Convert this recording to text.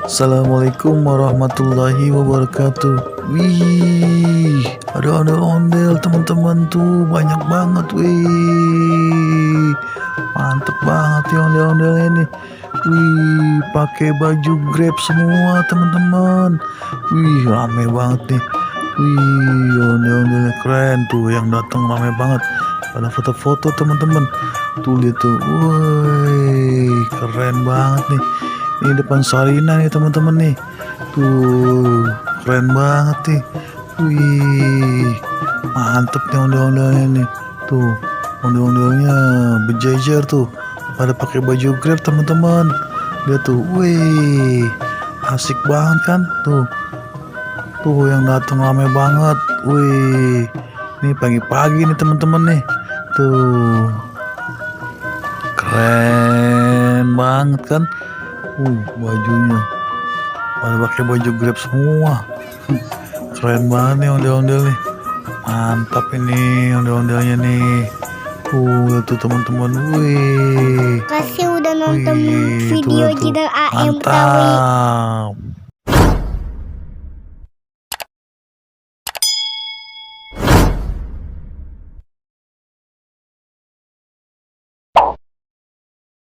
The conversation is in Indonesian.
Assalamualaikum warahmatullahi wabarakatuh. Wih, ada ondel-ondel teman-teman tuh banyak banget. Wih, mantep banget ya ondel-ondelnya nih. Wih, pakai baju Grab semua teman-teman. Wih, rame banget nih. Wih, ondel-ondelnya keren tuh, yang datang rame banget. Pada foto-foto teman-teman. Tuh lihat tuh, wih, keren banget nih. Ini depan Sarina nih teman-teman nih. Tuh, keren banget nih. Wih, mantep nih ondel-ondelnya nih. Tuh, ondel-ondelnya berjejer tuh. Pada pakai baju Grab teman-teman. Dia tuh, wih, asik banget kan? Tuh yang datang rame banget. Wih, ini pagi-pagi nih teman-teman nih. Tuh, keren banget kan? Bajunya pada pakai baju Grab semua. Keren banget nih ondel-ondel nih. Mantap ini ondel-ondelnya nih. Itu teman-teman. Wih. Kasih udah nonton Wih, video tuh. Jidan AM Betawi. Mantap.